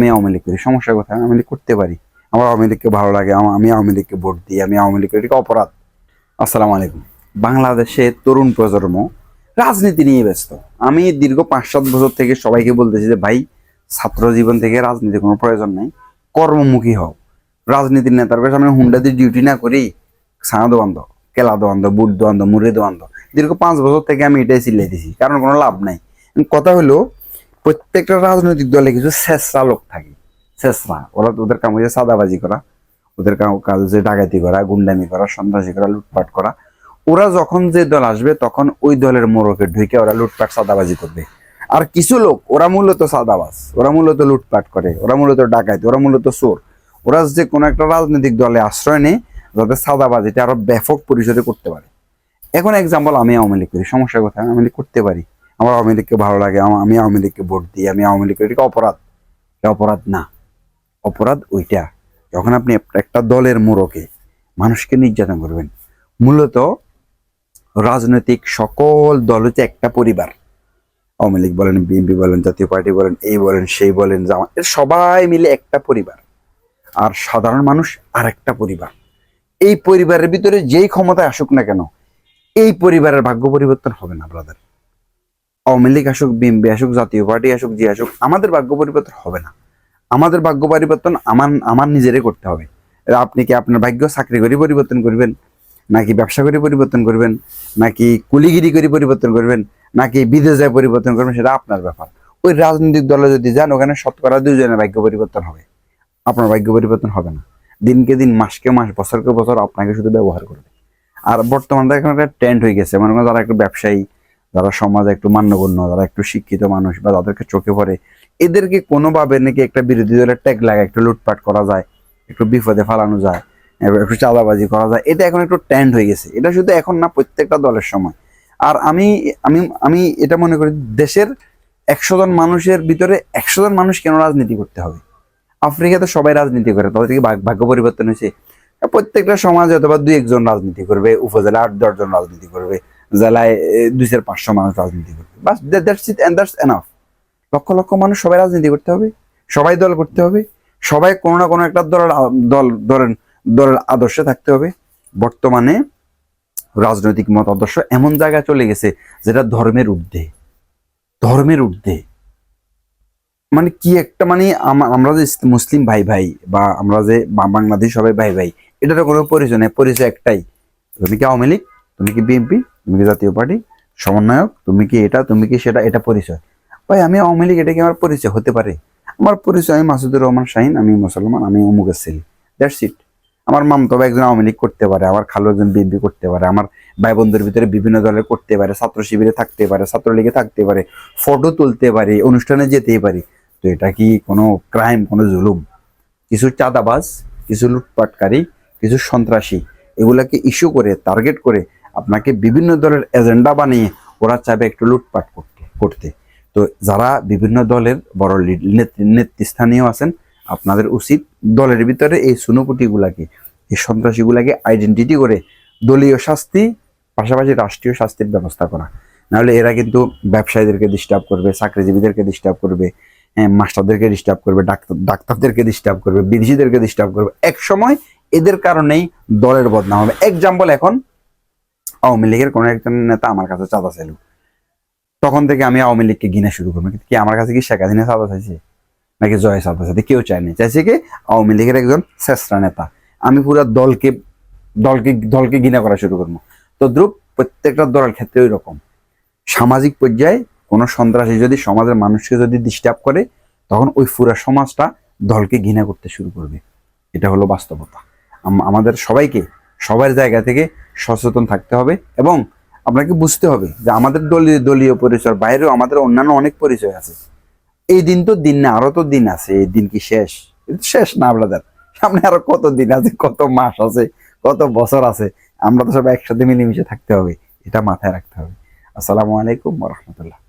আমি আওয়ামী লীগ করি, সমস্যা কোথায়? আমি আওয়ামী লীগ করতে পারি, আমার আওয়ামী লীগকে ভালো লাগে, আমি আওয়ামী লীগকে ভোট দিই, আমি আওয়ামী লীগ করি, এটা অপরাধ? আসসালামু আলাইকুম। বাংলাদেশে তরুণ প্রজন্ম রাজনীতি নিয়ে ব্যস্ত। আমি দীর্ঘ 5-7 বছর থেকে সবাইকে বলতেছি যে ভাই, ছাত্র জীবন থেকে রাজনীতি কোনো প্রয়োজন নাই, কর্মমুখী হও। রাজনীতির নেতার কাছে আমরা হুন্ডা দিয়ে ডিউটি না করি, ছানা দোয়ান্দ, কেলা দোয়ান্দ, বুট দোয়ান্দ, মুড়ি দোয়ান্দ, দীর্ঘ 5 বছর থেকে আমি এটাই চিল্লাইতেছি, কারণ কোনো লাভ নাই। কথা হলো, প্রত্যেকটা রাজনৈতিক দলে কিছু শেষরা লোক থাকে। শেষরা, ওদের কাম হচ্ছে সাদাবাজি করা, ওদের কাজ হচ্ছে ডাকাতি করা, গুন্ডামি করা, সন্ত্রাসী করা, লুটপাট করা। ওরা যখন যে দল আসবে তখন ওই দলের মোড়কে ঢুকে ওরা লুটপাট সাদাবাজি করবে। আর কিছু লোক ওরা মূলত সাদাবাজ, ওরা মূলত লুটপাট করে, ওরা মূলত ডাকাতি, ওরা মূলত চোর। ওরা যে কোনো একটা রাজনৈতিক দলে আশ্রয় নেয় যাতে সাদাবাজিটা আরো ব্যাপক পরিসরে করতে পারে। এখন এক্সাম্পল, আমি আওয়ামী লীগ করি, সমস্যা কোথায়? আমি আওয়ামী লীগ করতে পারি, আমার আওয়ামী লীগকে ভালো লাগে, আমি আওয়ামী লীগকে ভোট দিই, আমি আওয়ামী লীগ করি, এটা অপরাধ? এটা অপরাধ না। অপরাধ ওইটা যখন আপনি একটা দলের মোড়কে মানুষকে নির্যাতন করবেন। মূলত রাজনৈতিক সকল দল হচ্ছে একটা পরিবার। আওয়ামী লীগ বলেন, বিএনপি বলেন, জাতীয় পার্টি বলেন, এই বলেন, সেই বলেন, জামাত, সবাই মিলে একটা পরিবার। আর সাধারণ মানুষ আর একটা পরিবার। এই পরিবারের ভিতরে যেই ক্ষমতায় আসুক না কেন, এই পরিবারের ভাগ্য পরিবর্তন হবে না ব্রাদার। আওয়ামী লীগ আসুক, বিএনপি আসুক, জাতীয় পার্টি আসুক, যে আসুক, আমাদের ভাগ্য পরিবর্তন হবে না। আমাদের ভাগ্য পরিবর্তন আমার নিজেরই করতে হবে। আপনি কি আপনার ভাগ্য চাকরি করে পরিবর্তন করবেন, নাকি ব্যবসা করে পরিবর্তন করবেন, নাকি কুলিগিরি করে পরিবর্তন করবেন, নাকি বিদেশ যায় পরিবর্তন করবেন, সেটা আপনার ব্যাপার। ওই রাজনৈতিক দলে যদি যান, ওখানে 2% ভাগ্য পরিবর্তন হবে, আপনার ভাগ্য পরিবর্তন হবে না। দিনকে দিন, মাসকে মাস, বছরকে বছর আপনাকে শুধু ব্যবহার করবে। আর বর্তমানে এখন একটা ট্রেন্ড হয়ে গেছে, মানে যারা একটু ব্যবসায়ী, যারা সমাজে একটু মান্যগণ্য, যারা একটু শিক্ষিত মানুষ বা যাদেরকে চোখে পড়ে, এদেরকে কোনোভাবে নাকি একটা বিরোধী দলের ট্যাগ লাগে, একটু লুটপাট করা যায়, একটু বিপদে ফালানো যায়, একটু চাঁদাবাজি করা যায়। এটা এখন একটু ট্রেন্ড হয়ে গেছে। এটা শুধু এখন না, প্রত্যেকটা দলের সময়। আর আমি আমি আমি এটা মনে করি, দেশের 100 জন মানুষের ভিতরে 100 জন মানুষ কেন রাজনীতি করতে হবে? আফ্রিকাতে সবাই রাজনীতি করে, তাদের থেকে ভাগ্য পরিবর্তন হয়েছে? প্রত্যেকটা সমাজে অথবা 2-1 জন রাজনীতি করবে, উপজেলায় 8-10 জন রাজনীতি করবে, জেলায় 200-500 মানুষ রাজনীতি করবে, বাস, that's it and that's enough. Lakh lakh মানুষ সবাই রাজনীতি করতে হবে, সবাই দল করতে হবে, সবাই কোনো না কোনো একটা দলের আদর্শে থাকতে হবে। বর্তমানে রাজনৈতিক মত আদর্শ এমন জায়গায় চলে গেছে যেটা ধর্মের ঊর্ধ্বে। ধর্মের ঊর্ধ্বে মানে কি একটা, মানে আমরা যে মুসলিম ভাই ভাই, বা আমরা যে বাংলাদেশ সবাই ভাই ভাই, এটারও কোনো পরিচয় নেই। পরিচয় একটাই, তুমি কি আওয়ামী লীগ, তুমি কি বিএনপি, তুমি কি জাতীয় পার্টি সমন্বয়ক, তুমি কি এটা, তুমি কি সেটা, এটা পরিচয়। ভাই আমি আওয়ামী লীগ, এটা কি আমার পরিচয় হতে পারে? আমার পরিচয়, আমি মাসুদুর রহমান শাহীন, আমি মুসলমান, আমি অমুকের ছেলে, দ্যাটস ইট। আমার মামতো ভাই একজন আওয়ামী লীগ করতে পারে, আমার খালু একজন বিএনপি করতে পারে, আমার ভাই বোনদের ভিতরে বিভিন্ন দলের করতে পারে, ছাত্র শিবিরে থাকতে পারে, ছাত্রলীগে থাকতে পারে, ফটো তুলতে পারি, অনুষ্ঠানে যেতেই পারি। তো এটা কি কোনো ক্রাইম, কোনো জুলুম? কিছু চাঁদাবাজ, কিছু লুটপাটকারী, কিছু সন্ত্রাসী, এগুলাকে ইস্যু করে, টার্গেট করে আপনাকে বিভিন্ন দলের এজেন্ডা বানিয়ে ওরা চাইবে একটু লুটপাট করতে। তো যারা বিভিন্ন দলের বড় নেতৃস্থানীয় আছেন, আপনাদের উচিত দলের ভিতরে এই সুনুপুটিগুলাকে, এই সন্ত্রাসীগুলাকে আইডেন্টিটি করে দলীয় শাস্তি পাশাপাশি রাষ্ট্রীয় শাস্তির ব্যবস্থা করা। নাহলে এরা কিন্তু ব্যবসায়ীদেরকে ডিস্টার্ব করবে, চাকরিজীবীদেরকে ডিস্টার্ব করবে, মাস্টারদেরকে ডিস্টার্ব করবে, ডাক্তারদেরকে ডিস্টার্ব করবে, বিদেশিদেরকে ডিস্টার্ব করবে। এক সময় এদের কারণেই দলের বদনাম হবে। এক্সাম্পল, এখন আওয়ামী লীগের কোনো একজন নেতা আমার কাছে চাঁদা চাইল, তখন থেকে আমি আওয়ামী লীগকে ঘৃণা শুরু করবো। কি আমার কাছে কি শেখ হাসিনা চাঁদা চাইছে, নাকি জয় চাঁদা চাইছে? কেউ চায়নি। চাইছে কি আওয়ামী লীগের একজন শেষরা নেতা। আমি পুরো দলকে দলকে দলকে ঘৃণা করা শুরু করবো। তো দ্রুপ প্রত্যেকটা দলের ক্ষেত্রে ওই রকম। সামাজিক পর্যায়ে কোনো সন্ত্রাসী যদি সমাজের মানুষকে যদি ডিস্টার্ব করে, তখন ওই পুরা সমাজটা দলকে ঘৃণা করতে শুরু করবে। এটা হলো বাস্তবতা। আমাদের সবাইকে সবার জায়গা থেকে সচেতন থাকতে হবে, এবং আপনাকে বুঝতে হবে যে আমাদের দলীয় পরিচয় বাইরেও আমাদের অন্যান্য অনেক পরিচয় আছে। এই দিন তো দিন না, আরো তো দিন আছে। এই দিন কি শেষ? শেষ না ব্রাদার, সামনে আরো কত দিন আছে, কত মাস আছে, কত বছর আছে। আমরা তো সবাই একসাথে মিলেমিশে থাকতে হবে, এটা মাথায় রাখতে হবে। আসসালামু আলাইকুম ওয়া রাহমাতুল্লাহ।